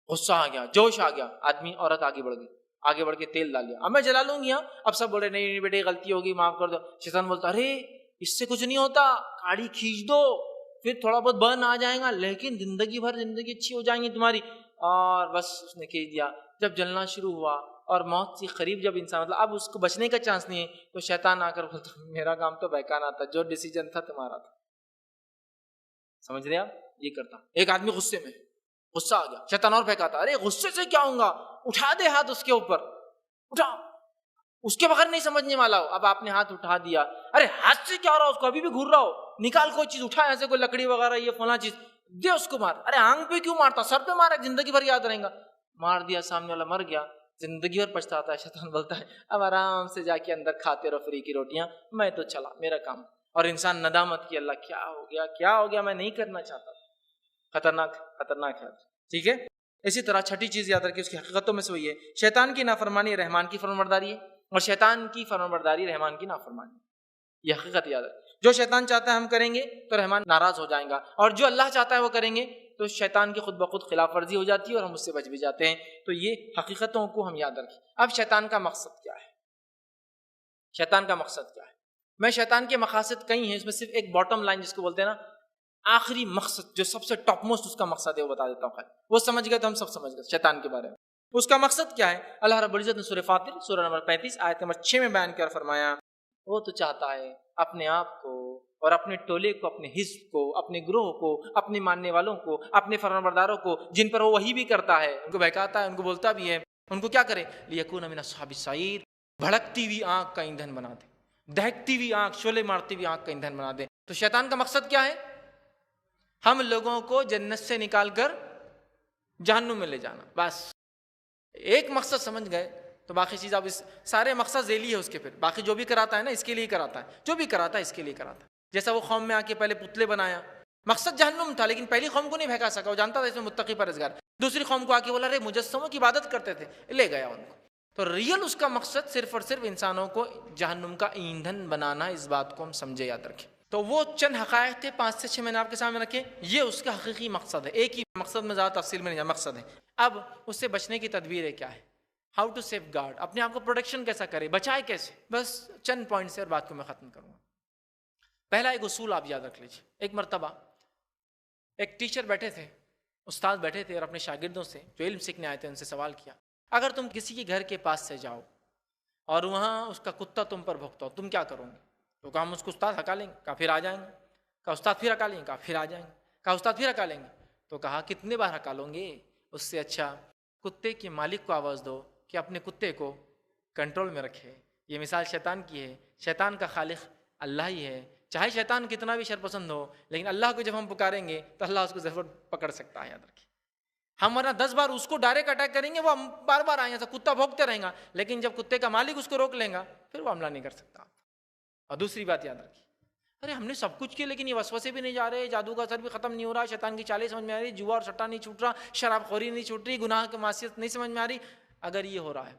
غصہ آ گیا، جوش آ گیا، آدمی عورت آگے بڑھ کے تیل ڈال لیا، اب میں جلا لوں گی۔ اب سب بول رہے نہیں بیٹے غلطی ہوگی معاف کر دو۔ شیطان بولتا ارے اس سے کچھ نہیں ہوتا، گاڑی کھینچ دو، پھر تھوڑا بہت برن آ جائے گا لیکن زندگی بھر زندگی اچھی ہو جائیں گی تمہاری۔ اور بس اس نے کھینچ دیا، جب جلنا شروع ہوا اور موت سے قریب جب انسان مطلب اب اس کو بچنے کا چانس نہیں ہے تو شیطان آ کر بولتا میرا کام تو بہکانا تھا، جو ڈیسیجن تھا تمہارا تھا۔ سمجھ رہے آپ؟ یہ کرتا ایک آدمی غصے میں، غصہ آ گیا، شیطان اور بہکاتا ارے غصے سے کیا ہوں گا، اٹھا دے ہاتھ اس کے اوپر، اٹھا، اس کے بغیر نہیں سمجھنے والا ہو۔ اب آپ نے ہاتھ اٹھا دیا، ارے ہاتھ سے کیا ہو رہا، اس کو ابھی بھی گھور رہا ہو، نکال کوئی چیز، اٹھا ایسے کوئی لکڑی وغیرہ یہ فلاں چیز دے اس کو، مار، ارے آنکھ پہ کیوں مارتا، سر پہ مارا، زندگی بھر یاد رہے گا۔ مار دیا، سامنے والا مر گیا، زندگی بھر پچھتاتا ہے۔ شیطان بولتا ہے اب آرام سے جا کے اندر کھاتے رہو فری کی روٹیاں، میں تو چلا، میرا کام۔ اور انسان ندامت کی، اللہ کیا ہو گیا، میں نہیں کرنا چاہتا۔ خطرناک ہے، ٹھیک ہے۔ اسی طرح چھٹی چیز یاد رکھیں، اس کی حقیقتوں میں سے وہی ہے شیطان کی نافرمانی رحمان کی فرمانبرداری ہے اور شیطان کی فرمانبرداری رحمان کی نافرمانی۔ یہ حقیقت یاد رکھیں، جو شیطان چاہتا ہے ہم کریں گے تو رحمان ناراض ہو جائیں گا، اور جو اللہ چاہتا ہے وہ کریں گے تو شیطان کی خود بخود خلاف ورزی ہو جاتی ہے اور ہم اس سے بچ بھی جاتے ہیں۔ تو یہ حقیقتوں کو ہم یاد رکھیں۔ اب شیطان کا مقصد کیا ہے؟ شیطان کا مقصد کیا ہے؟ میں شیطان کے مقاصد کئی ہیں، اس میں صرف ایک باٹم لائن جس کو بولتے ہیں نا آخری مقصد، جو سب سے ٹاپ موسٹ اس کا مقصد ہے وہ بتا دیتا ہوں۔ وہ سمجھ گئے تو ہم سب سمجھ گئے شیطان کے بارے میں۔ اس کا مقصد کیا ہے؟ اللہ رب العزت نے سورہ فاطر سورہ نمبر 35 آیت نمبر 6 میں بیان کر فرمایا وہ تو چاہتا ہے اپنے آپ کو اور اپنے ٹولے کو، اپنے حزب کو، اپنے گروہ کو، اپنے ماننے والوں کو، اپنے فرمانبرداروں کو جن پر وہ وحی بھی کرتا ہے، ان کو بہکاتا ہے، ان کو بولتا بھی ہے، ان کو کیا کرے؟ لیکون من اصحاب السعیر، بھڑکتی ہوئی آنکھ کا ایندھن بنا دے، دہکتی ہوئی آنکھ، شعلے مارتی ہوئی آنکھ کا ایندھن بنا دے۔ تو شیطان کا مقصد کیا ہے؟ ہم لوگوں کو جنت سے نکال کر جہنم میں لے جانا۔ بس ایک مقصد سمجھ گئے تو باقی چیز اب اس سارے مقصد ذیلی ہے اس کے، پھر باقی جو بھی کراتا ہے نا اس کے لیے کراتا ہے، جو بھی کراتا ہے اس کے لیے کراتا ہے۔ جیسا وہ قوم میں آ کے پہلے پتلے بنایا، مقصد جہنم تھا لیکن پہلی قوم کو نہیں بہکا سکا، وہ جانتا تھا اس میں متقی پرہیزگار۔ دوسری قوم کو آ کے بولا ارے مجسموں کی عبادت کرتے تھے، لے گیا ان کو۔ تو ریئل اس کا مقصد صرف اور صرف انسانوں کو جہنم کا ایندھن بنانا، اس بات کو ہم سمجھے، یاد رکھیں۔ تو وہ چند حقائق تھے 5 سے 6 میں نے آپ کے سامنے رکھے، یہ اس کا حقیقی مقصد ہے۔ ایک ہی مقصد میں زیادہ تفصیل میں نہیں جانا، مقصد ہے۔ اب اس سے بچنے کی تدبیر کیا ہے؟ ہاؤ ٹو سیف گارڈ، اپنے آپ کو پروٹیکشن کیسا کرے، بچائے کیسے؟ بس چند پوائنٹ سے اور بات کو میں ختم کروں گا۔ پہلا ایک اصول آپ یاد رکھ لیجیے۔ ایک مرتبہ ایک ٹیچر بیٹھے تھے، استاد بیٹھے تھے اور اپنے شاگردوں سے جو علم سیکھنے آئے تھے ان سے سوال کیا، اگر تم کسی کے گھر کے پاس سے جاؤ اور وہاں اس کا کتا تم پر بھونکتا ہو تم کیا کرو گے؟ تو کہا ہم اس کو استاد ہکا لیں گے، کہا پھر آ جائیں گے، کہا استاد پھر ہکا لیں گے، کہا پھر آ جائیں گے، کہا استاد پھر ہکا لیں گے، تو کہا کتنے بار ہکا لوں گے؟ اس سے اچھا کتے کے مالک کو آواز دو کہ اپنے کتے کو کنٹرول میں رکھے۔ یہ مثال شیطان کی ہے، شیطان کا خالق اللہ ہی ہے، چاہے شیطان کتنا بھی شرپسند ہو لیکن اللہ کو جب ہم پکاریں گے تو اللہ اس کو ضرور پکڑ سکتا ہے، یاد رکھیں۔ ہم ورنہ 10 بار اس کو ڈائریکٹ اٹیک کریں گے، وہ بار بار آئیں گے، کتا بھونکتے رہیں گا، لیکن جب کتے کا مالک اس کو روک لیں گا پھر وہ حملہ نہیں کر سکتا۔ اور دوسری بات یاد رکھیے، ارے ہم نے سب کچھ کیا لیکن یہ وسوسے بھی نہیں جا رہے، جادو کا اثر بھی ختم نہیں ہو رہا، شیطان کی چالیں سمجھ میں آ رہی، جوا اور سٹا نہیں چھوٹ رہا، شراب خوری نہیں چھوٹ رہی، گناہ کی معصیت نہیں سمجھ میں آ رہی۔ اگر یہ ہو رہا ہے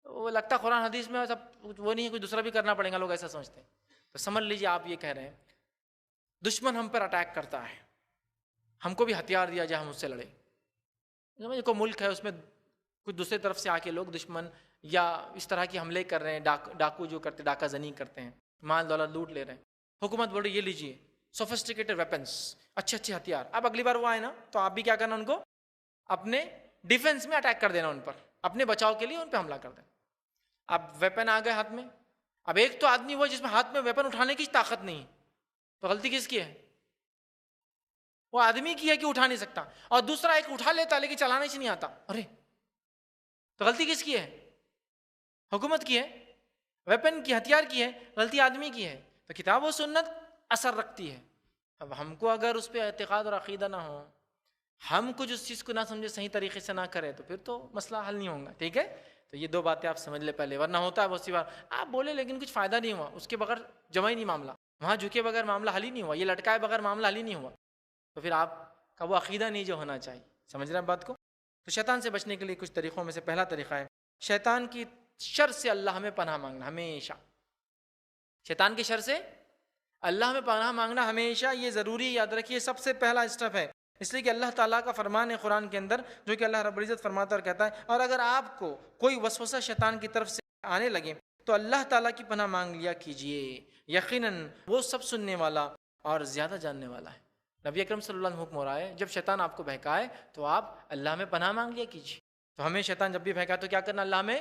وہ لگتا قرآن حدیث میں سب وہ نہیں ہے، کچھ دوسرا بھی کرنا پڑے گا، لوگ ایسا سمجھتے ہیں۔ تو سمجھ لیجیے آپ یہ کہہ رہے ہیں دشمن ہم پر اٹیک کرتا ہے، ہم کو بھی ہتھیار دیا جائے ہم اس سے لڑیں۔ کو ملک ہے اس میں کچھ دوسرے طرف سے آ کے لوگ دشمن یا اس طرح کے حملے کر رہے ہیں، ڈاکو جو کرتے ڈاکہ زنی کرتے ہیں، مال دولت لوٹ لے رہے ہیں. حکومت بول رہی یہ لیجیے سوفسٹیکیٹڈ ویپنس، اچھے اچھے ہتھیار. اب اگلی بار وہ آئے نا تو آپ بھی کیا کرنا، ان کو اپنے ڈیفنس میں اٹیک کر دینا، ان پر اپنے بچاؤ کے لیے ان پہ حملہ کر دینا. اب ویپن آ گئے ہاتھ میں. اب ایک تو آدمی وہ جس میں ہاتھ میں ویپن اٹھانے کی طاقت نہیں ہے، تو غلطی کس کی ہے؟ وہ آدمی کی ہے کہ اٹھا نہیں سکتا. اور دوسرا ایک اٹھا لیتا لیکن چلانا ہی نہیں آتا، ارے تو غلطی کس کی ہے؟ حکومت کی ہے، ویپن کی، ہتھیار کی ہے. غلطی آدمی کی ہے. تو کتاب و سنت اثر رکھتی ہے. اب ہم کو اگر اس پہ اعتقاد اور عقیدہ نہ ہو، ہم کچھ اس چیز کو نہ سمجھے، صحیح طریقے سے نہ کرے، تو پھر تو مسئلہ حل نہیں ہوگا. ٹھیک ہے، تو یہ دو باتیں آپ سمجھ لے پہلے، ورنہ ہوتا ہے بہت سی بار آپ بولے لیکن کچھ فائدہ نہیں ہوا، اس کے بغیر جمع ہی نہیں معاملہ، وہاں جھکے بغیر معاملہ حل ہی نہیں ہوا، یہ لٹکائے بغیر معاملہ حل ہی نہیں ہوا، تو پھر آپ کا وہ عقیدہ نہیں جو ہونا چاہیے. سمجھ رہے ہیں بات کو؟ تو شیطان سے بچنے کے لیے کچھ طریقوں میں سے پہلا طریقہ ہے شیطان کی شر سے اللہ ہمیں پناہ مانگنا. ہمیشہ شیطان کی شر سے اللہ میں پناہ مانگنا ہمیشہ، یہ ضروری یاد رکھیے، سب سے پہلا اسٹیپ ہے. اس لیے کہ اللہ تعالیٰ کا فرمان ہے قرآن کے اندر، جو کہ اللہ رب العزت فرماتا اور کہتا ہے، اور اگر آپ کو کوئی وسوسہ شیطان کی طرف سے آنے لگے تو اللہ تعالیٰ کی پناہ مانگ لیا کیجئے، یقیناً وہ سب سننے والا اور زیادہ جاننے والا ہے. نبی اکرم صلی اللہ علیہ وسلم حکم ہو رہا ہے جب شیطان آپ کو بہکائے تو آپ اللہ میں پناہ مانگ لیا کیجیے. تو ہمیں شیطان جب بھی بہکائے تو کیا کرنا؟ اللہ میں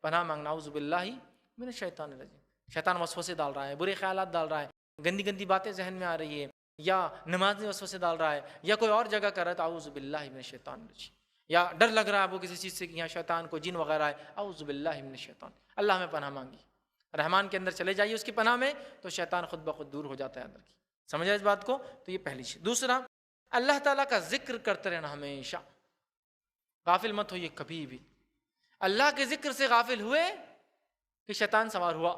پناہ مانگنا. اعوذ باللہ من الشیطان الرجیم. شیطان وسوسے ڈال رہا ہے، برے خیالات ڈال رہا ہے، گندی گندی باتیں ذہن میں آ رہی ہے، یا نماز میں وسوسے ڈال رہا ہے، یا کوئی اور جگہ کر رہا ہے، تو اعوذ باللہ من الشیطان الرجیم. یا ڈر لگ رہا ہے وہ کسی چیز سے کہ یہاں شیطان کو جن وغیرہ ہے، اعوذ باللہ من الشیطان. اللہ میں پناہ مانگی، رحمان کے اندر چلے جائیے اس کی پناہ میں، تو شیطان خود بخود دور ہو جاتا ہے اندر کی. سمجھا اس بات کو؟ تو یہ پہلی چیز. دوسرا، اللہ تعالیٰ کا ذکر کرتے رہنا ہمیشہ. غافل مت ہوئیے کبھی بھی. اللہ کے ذکر سے غافل ہوئے کہ شیطان سوار ہوا.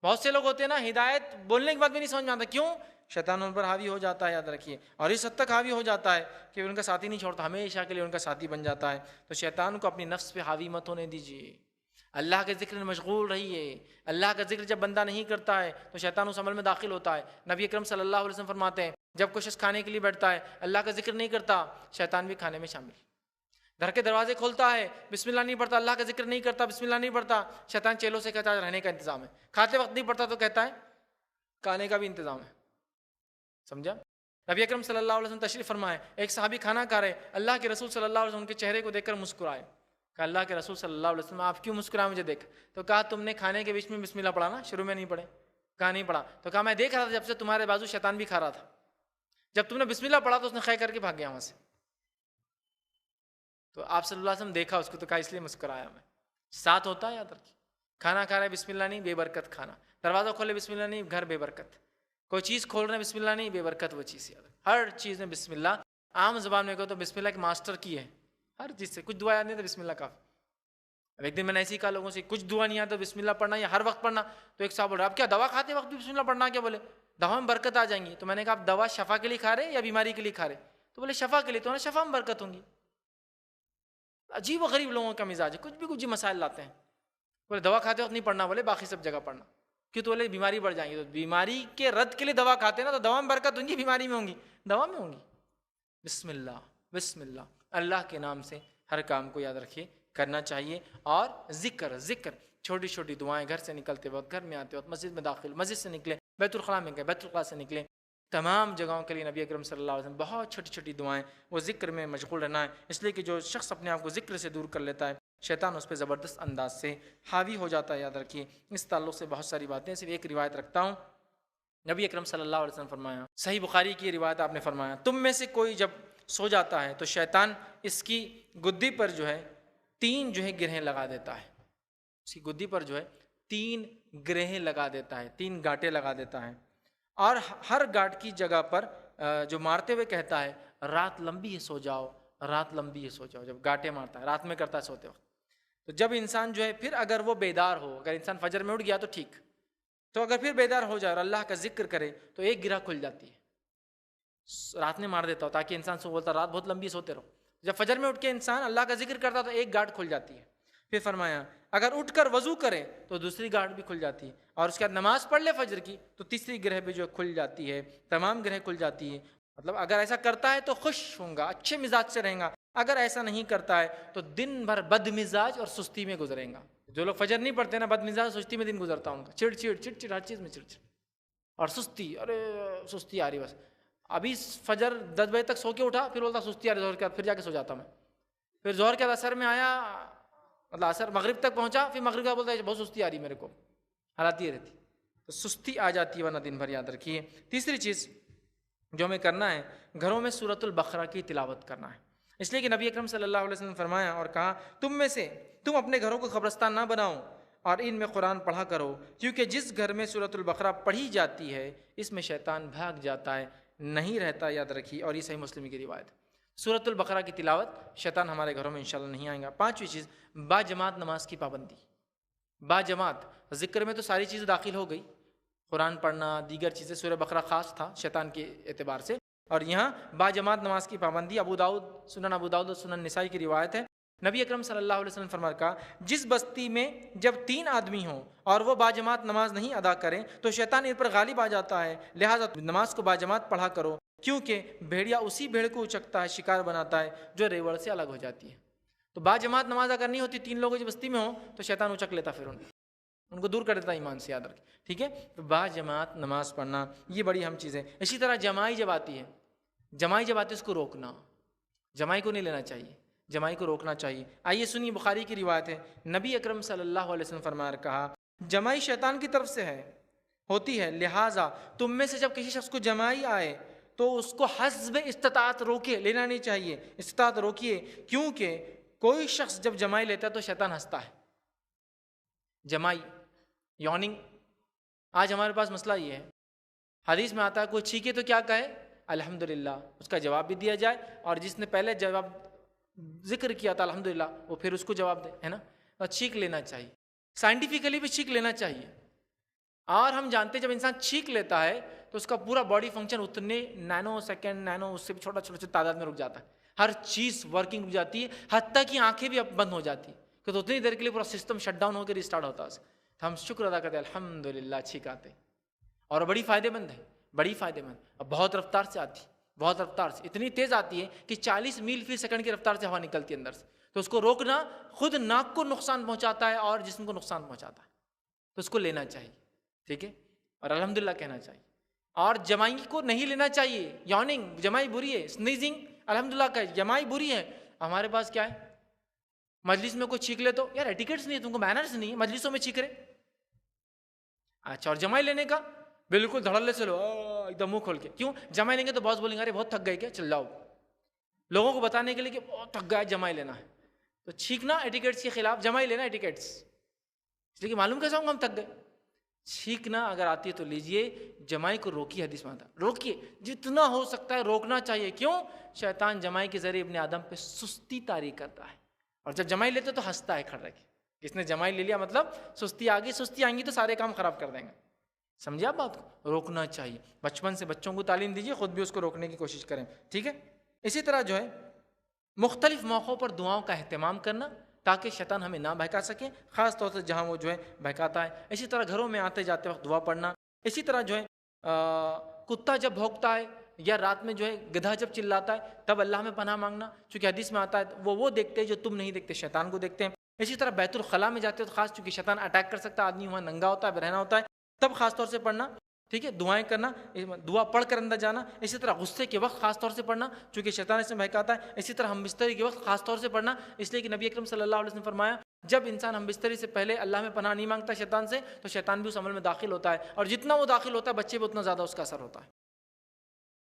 بہت سے لوگ ہوتے ہیں نا، ہدایت بولنے کے بعد بھی نہیں سمجھ میں آتا، کیوں؟ شیطان ان پر حاوی ہو جاتا ہے، یاد رکھیے. اور اس حد تک حاوی ہو جاتا ہے کہ ان کا ساتھی نہیں چھوڑتا، ہمیشہ کے لیے ان کا ساتھی بن جاتا ہے. تو شیطان کو اپنی نفس پہ حاوی مت ہونے دیجیے. اللہ کے ذکر میں مشغول رہیے. اللہ کا ذکر جب بندہ نہیں کرتا ہے تو شیطان اس عمل میں داخل ہوتا ہے. نبی اکرم صلی اللہ علیہ وسلم فرماتے ہیں جب کوئی شخص کھانے کے لیے بیٹھتا ہے، اللہ کا ذکر نہیں کرتا، شیطان بھی کھانے میں شامل. گھر کے دروازے کھولتا ہے، بسم اللہ نہیں پڑھتا، اللہ کا ذکر نہیں کرتا، بسم اللہ نہیں پڑھتا، شیطان چیلوں سے کہتا ہے رہنے کا انتظام ہے. کھاتے وقت نہیں پڑھتا تو کہتا ہے کھانے کا بھی انتظام ہے. سمجھا؟ نبی اکرم صلی اللہ علیہ وسلم تشریف فرمائے، ایک صحابی کھانا کھا رہے، اللہ کے رسول صلی اللہ علیہ وسلم کے چہرے کو دیکھ کر مسکرائے. کہا اللہ کے رسول صلی اللہ علیہ وسلم آپ کیوں مسکرائے مجھے دیکھ؟ تو کہا تم نے کھانے کے بیچ میں بسم اللہ پڑھا نا، شروع میں نہیں پڑھے؟ کہا نہیں پڑھا. تو کہا میں دیکھ رہا تھا جب سے تمہارے بازو شیطان بھی کھا رہا تھا، جب تم نے بسم اللہ پڑھا تو اس نے خے کر کے بھاگ گیا وہاں سے. تو آپ صلی اللہ علیہ وسلم دیکھا اس کو تو کہا اس لیے مسکرایا میں. ساتھ ہوتا ہے یاد رکھیے. کھانا کھا رہے بسم اللہ نہیں، بے برکت کھانا. دروازہ کھولے بسم اللہ نہیں، گھر بے برکت. کوئی چیز کھول رہے ہیں بسم اللہ نہیں، بے برکت وہ چیز. یاد ہر چیز میں بسم اللہ. عام زبان میں کہو تو بسم اللہ ایک ماسٹر کی ہے ہر چیز سے. کچھ دعا یاد نہیں تو بسم اللہ کافی. اب ایک دن میں نے ایسے ہی کہا لوگوں سے کچھ دعا نہیں آتا بسم اللہ پڑھنا یا ہر وقت پڑھنا. تو ایک صاحب بول رہا اب کیا دوا کھاتے وقت بھی بسم اللہ پڑھنا؟ کیا بولے دوا میں برکت آ جائیں گی. تو میں نے کہا آپ دوا شفا کے لیے کھا رہے یا بیماری کے لیے کھا رہے؟ تو بولے شفا کے لیے. تو شفا میں برکت ہوں گی. عجیب و غریب لوگوں کا مزاج ہے، کچھ بھی کچھ مسائل لاتے ہیں. بولے دوا کھاتے وقت نہیں پڑھنا، بولے باقی سب جگہ پڑھنا. کیوں؟ تو بولے بیماری بڑھ جائیں گی. تو بیماری کے رد کے لیے دوا کھاتے ہیں نا، تو دوا میں برکت ہوں گی بیماری میں ہوں گی؟ دوا میں ہوں گی. بسم اللہ بسم اللہ، اللہ کے نام سے ہر کام کو یاد رکھیے کرنا چاہیے. اور ذکر چھوٹی چھوٹی دعائیں گھر سے نکلتے وقت، گھر میں آتے وقت، مسجد میں داخل، مسجد سے نکلے، بیت الخلاء میں گئے، بیت الخلاء سے نکلے، تمام جگہوں کے لیے نبی اکرم صلی اللہ علیہ وسلم بہت چھوٹی چھوٹی دعائیں، وہ ذکر میں مشغول رہنا ہے. اس لیے کہ جو شخص اپنے آپ کو ذکر سے دور کر لیتا ہے شیطان اس پہ زبردست انداز سے حاوی ہو جاتا ہے. یاد رکھیے اس تعلق سے بہت ساری باتیں. صرف ایک روایت رکھتا ہوں. نبی اکرم صلی اللہ علیہ وسلم فرمایا، صحیح بخاری کی روایت آپ نے فرمایا، تم میں سے کوئی جب سو جاتا ہے تو شیطان اس کی گدی پر جو ہے 3 گرہیں لگا دیتا ہے. اس کی گدی پر 3 گرہیں لگا دیتا ہے، 3 گاٹیں لگا دیتا ہے. اور ہر گاٹ کی جگہ پر جو مارتے ہوئے کہتا ہے رات لمبی ہے سو جاؤ، رات لمبی ہے سو جاؤ. جب گاٹیں مارتا ہے رات میں کرتا ہے سوتے وقت. تو جب انسان پھر اگر وہ بیدار ہو، اگر انسان فجر میں اٹھ گیا تو ٹھیک، تو اگر پھر بیدار ہو جائے اور اللہ کا ذکر کرے تو 1 گرہ کھل جاتی ہے. رات میں مار دیتا ہو تاکہ انسان سو بولتا رات بہت لمبی سوتے رہو. جب فجر میں اٹھ کے انسان اللہ کا ذکر کرتا تو 1 گاٹ کھل جاتی ہے. پھر فرمایا اگر اٹھ کر وضو کرے تو دوسری گاٹ بھی کھل جاتی ہے، اور اس کے بعد نماز پڑھ لے فجر کی تو تیسری گرہ بھی کھل جاتی ہے. تمام گرہیں کھل جاتی ہے. مطلب اگر ایسا کرتا ہے تو خوش ہوں گا، اچھے مزاج سے رہیں گا. اگر ایسا نہیں کرتا ہے تو دن بھر بد مزاج اور سستی میں گزرے گا. جو لوگ فجر نہیں پڑھتے نا، بد مزاج، سستی میں دن گزرتا ان کا، چڑ چڑ چڑ چڑ، ہر چیز میں چڑ چڑ اور سستی، ارے سستی آ رہی بس. ابھی فجر 10 بجے تک سو کے اٹھا، پھر بولتا سستی آ رہی، ظہر کے بعد پھر جا کے سو جاتا میں. پھر ظہر کے بعد اثر میں آیا، مطلب اثر مغرب تک پہنچا، پھر مغرب کا بولتا ہے بہت سستی آ رہی میرے کو. حالات یہ رہتی، تو سستی آ جاتی ہے ورنہ دن بھر. یاد رکھیے. تیسری چیز جو ہمیں کرنا ہے، گھروں میں سورۃ البقرہ کی تلاوت کرنا ہے. اس لیے کہ نبی اکرم صلی اللہ علیہ وسلم نے فرمایا اور کہا، تم اپنے گھروں کو قبرستان نہ بناؤ اور ان میں قرآن پڑھا کرو، کیونکہ جس گھر میں سورۃ البقرہ پڑھی جاتی ہے اس میں شیطان بھاگ جاتا ہے، نہیں رہتا. یاد رکھیے. اور یہ صحیح مسلم کی روایت. سورۃ البقرہ کی تلاوت، شیطان ہمارے گھروں میں انشاءاللہ نہیں آئے گا. پانچویں چیز، با جماعت نماز کی پابندی. با جماعت، ذکر میں تو ساری چیزیں داخل ہو گئی، قرآن پڑھنا، دیگر چیزیں. سورہ بقرہ خاص تھا شیطان کے اعتبار سے، اور یہاں با جماعت نماز کی پابندی. ابو داؤد، سنن ابو داؤد اور سنن نسائی کی روایت ہے. نبی اکرم صلی اللہ علیہ وسلم فرمایا، کہا جس بستی میں جب 3 آدمی ہوں اور وہ با جماعت نماز نہیں ادا کریں تو شیطان ان پر غالب آ جاتا ہے، لہٰذا نماز کو با جماعت پڑھا کرو، کیونکہ بھیڑیا اسی بھیڑ کو اچکتا ہے، شکار بناتا ہے جو ریوڑ سے الگ ہو جاتی ہے. تو با جماعت نماز اگر نہیں ہوتی، 3 لوگ جو بستی میں ہوں تو شیطان اچک لیتا، پھر ان کو دور کر دیتا ایمان سے. یاد رکھیں. ٹھیک ہے. تو با جماعت نماز پڑھنا یہ بڑی اہم چیز ہے. اسی طرح جماعی جب آتی ہے، اس کو روکنا، جماعی کو نہیں لینا چاہیے، جماعی کو روکنا چاہیے. آئیے سنیے، بخاری کی روایت ہے، نبی اکرم صلی اللہ علیہ وسلم فرمایا، کہا جماعی شیطان کی طرف سے ہوتی ہے، لہٰذا تم میں سے جب کسی شخص کو جماعی آئے تو اس کو حسب استطاعت روکے، لینا نہیں چاہیے، استطاعت روکیے، کیونکہ کوئی شخص جب جماعی لیتا ہے تو شیطان ہنستا ہے. جماعی یوننگ. آج ہمارے پاس مسئلہ یہ ہے، حدیث میں آتا ہے کوئی چھینکے تو کیا کہے؟ الحمدللہ. اس کا جواب بھی دیا جائے، اور جس نے پہلے جواب ذکر کیا تھا الحمدللہ، وہ پھر اس کو جواب دے، ہے نا. اور چھینک لینا چاہیے، سائنٹیفکلی بھی چھینک لینا چاہیے. اور ہم جانتے ہیں جب انسان چھینک لیتا ہے تو اس کا پورا باڈی فنکشن اتنے نینو سیکنڈ، اس سے بھی چھوٹا تعداد میں رک جاتا ہے، ہر چیز ورکنگ رک جاتی ہے، حتیٰ کہ آنکھیں بھی اب بند ہو جاتی ہیں، کہ تو اتنی دیر کے لیے پورا سسٹم شٹ ڈاؤن ہو کے ریسٹارٹ ہوتا ہے. تو ہم شکر ادا کرتے ہیں الحمدللہ چھینک آتے، اور بڑی فائدے مند ہے، بڑی فائدے مند. اب بہت رفتار سے آتی، بہت رفتار سے، اتنی تیز آتی ہے کہ 40 میل فی سیکنڈ کی رفتار سے ہوا نکلتی ہے اندر سے. تو اس کو روکنا خود ناک کو نقصان پہنچاتا ہے اور جسم کو نقصان پہنچاتا ہے، تو اس کو لینا چاہیے. ٹھیک ہے. اور الحمدللہ کہنا چاہیے. اور جمائی کو نہیں لینا چاہیے. یوننگ جمائی بری ہے، سنیزنگ الحمدللہ کا جمائی بری ہے. ہمارے پاس کیا ہے، مجلس میں کوئی چھینک لے تو یار ایٹیکیٹس نہیں ہے، تم کو مینرز نہیں ہے، مجلسوں میں چھینک رہے. اچھا، اور جمائی لینے کا بالکل دھڑلے سے لو ایک دم منہ کھول کے. کیوں؟ جمائی لیں گے تو باس بولیں گے ارے بہت تھک گئے کیا، چل جاؤ، لوگوں کو بتانے کے لیے کہ بہت تھک گیا جمائی لینا ہے. تو چھینکنا ایٹیکیٹس کے خلاف، جمائی لینا ایٹیکیٹس. اس لیے کہ معلوم کیسا ہوں گا ہم تھک گئے. چھینکنا اگر آتی ہے تو لیجئے، جمائی کو روکیے. حدیث میں آتا ہے روکیے، جتنا ہو سکتا ہے روکنا چاہیے. کیوں؟ شیطان جمائی کے ذریعے ابن آدم پہ سستی طاری کرتا ہے، اور جب جمائی لیتے تو ہنستا ہے کھڑ کے. کس نے جمائی لے لیا مطلب سستی آ گئی، سستی آئیں گی تو سارے کام خراب کر دیں گے. سمجھے آپ بات کو؟ روکنا چاہیے. بچپن سے بچوں کو تعلیم دیجیے، خود بھی اس کو روکنے کی کوشش کریں. ٹھیک ہے. اسی طرح جو ہے مختلف موقعوں پر دعاؤں کا اہتمام کرنا تاکہ شیطان ہمیں نہ بہکا سکے، خاص طور سے جہاں وہ جو ہے بہکاتا ہے. اسی طرح گھروں میں آتے جاتے وقت دعا پڑھنا. اسی طرح جو ہے کتا جب بھونکتا ہے یا رات میں جو ہے گدھا جب چلاتا ہے تب اللہ میں پناہ مانگنا، چونکہ حدیث میں آتا ہے وہ دیکھتے ہیں جو تم نہیں دیکھتے، شیطان کو دیکھتے ہیں. اسی طرح بیت الخلاء میں جاتے ہو تو خاص چونکہ شیطان اٹیک کر سکتا ہے، آدمی وہاں ننگا ہوتا ہے، برہنہ ہوتا ہے، تب خاص طور سے پڑھنا. ٹھیک ہے. دعائیں کرنا، دعا پڑھ کر اندر جانا. اسی طرح غصے کے وقت خاص طور سے پڑھنا چونکہ شیطان اس میں بہکاتا ہے. اسی طرح ہم بستری کے وقت خاص طور سے پڑھنا، اس لیے کہ نبی اکرم صلی اللہ علیہ وسلم نے فرمایا جب انسان ہم بستری سے پہلے اللہ میں پناہ نہیں مانگتا شیطان سے تو شیطان بھی اس عمل میں داخل ہوتا ہے، اور جتنا وہ داخل ہوتا ہے بچے پہ اتنا زیادہ اس کا اثر ہوتا ہے.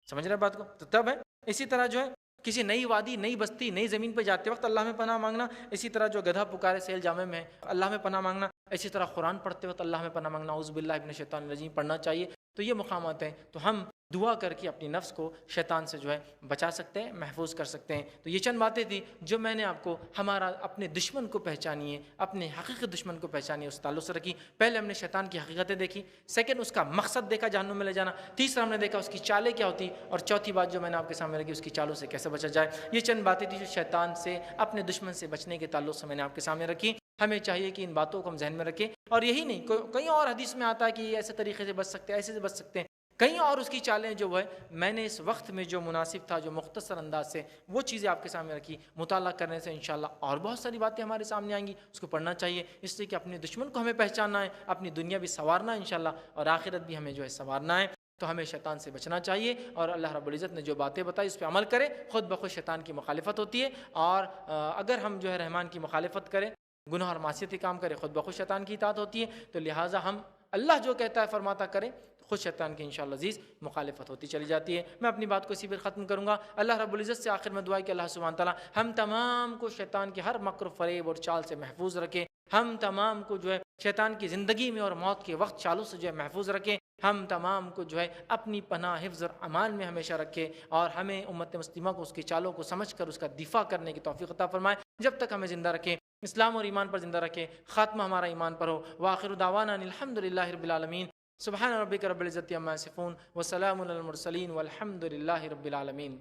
سمجھ رہے بات کو؟ تو تب ہے. اسی طرح جو ہے کسی نئی وادی، نئی بستی، نئی زمین پہ جاتے وقت اللہ میں پناہ مانگنا. اسی طرح جو گدھا پکارے سیل جامع میں اللہ میں پناہ مانگنا. اسی طرح قرآن پڑھتے وقت اللہ میں پناہ مانگنا، اعوذ باللہ من الشیطان الرجیم پڑھنا چاہیے. تو یہ مقامات ہیں، تو ہم دعا کر کے اپنی نفس کو شیطان سے جو ہے بچا سکتے ہیں، محفوظ کر سکتے ہیں. تو یہ چند باتیں تھیں جو میں نے آپ کو ہمارا اپنے دشمن کو پہچانیے، اپنے حقیقی دشمن کو پہچانیے اس تعلق سے رکھی. پہلے ہم نے شیطان کی حقیقتیں دیکھی، سیکنڈ اس کا مقصد دیکھا جہنم میں لے جانا، تیسرا ہم نے دیکھا اس کی چالیں کیا ہوتی، اور چوتھی بات جو میں نے آپ کے سامنے رکھی اس کی چالوں سے کیسے بچا جائے. یہ چند باتیں تھیں جو شیطان سے، اپنے دشمن سے بچنے کے تعلق سے میں نے آپ کے سامنے رکھی. ہمیں چاہیے کہ ان باتوں کو ہم ذہن میں رکھیں. اور یہی نہیں، کہیں اور حدیث میں آتا ہے کہ ایسے طریقے سے بچ سکتے ہیں، ایسے سے بچ سکتے ہیں. کہیں اور اس کی چالیں جو ہے میں نے اس وقت میں جو مناسب تھا، جو مختصر انداز سے وہ چیزیں آپ کے سامنے رکھی، مطالعہ کرنے سے انشاءاللہ اور بہت ساری باتیں ہمارے سامنے آئیں گی، اس کو پڑھنا چاہیے، اس لیے کہ اپنے دشمن کو ہمیں پہچاننا ہے، اپنی دنیا بھی سنوارنا ہے انشاءاللہ، اور آخرت بھی ہمیں جو ہے سنوارنا ہے۔ تو ہمیں شیطان سے بچنا چاہیے، اور اللہ رب العزت نے جو باتیں بتائی اس پہ عمل کرے، خود بخود شیطان کی مخالفت ہوتی ہے، اور اگر ہم جو ہے رحمان کی مخالفت کریں، گناہ اور معصیتی کام کرے، خود بخود شیطان کی اطاعت ہوتی ہے، تو لہٰذا ہم اللہ جو کہتا ہے فرماتا کریں، تو خود شیطان کی انشاءاللہ عزیز مخالفت ہوتی چلی جاتی ہے۔ میں اپنی بات کو اسی پر ختم کروں گا۔ اللہ رب العزت سے آخر میں دعا ہے کہ اللہ سبحانہ تعالیٰ ہم تمام کو شیطان کے ہر مکر و فریب اور چال سے محفوظ رکھے، ہم تمام کو جو ہے شیطان کی زندگی میں اور موت کے وقت چالوں سے جو ہے محفوظ رکھے، ہم تمام کو جو ہے اپنی پناہ، حفظ اور امان میں ہمیشہ رکھے، اور ہمیں امت مسلمہ کو اس کی چالوں کو سمجھ کر اس کا دفاع کرنے کی توفیق عطا فرمائے، جب تک ہمیں زندہ رکھے، اسلام اور ایمان پر زندہ رکھے، خاتمہ ہمارا ایمان پر ہو۔ وآخر دعوانا ان الحمدللہ رب العالمین، سبحان ربک رب العزت عما یصفون وسلام علی المرسلین والحمد للہ رب العالمین۔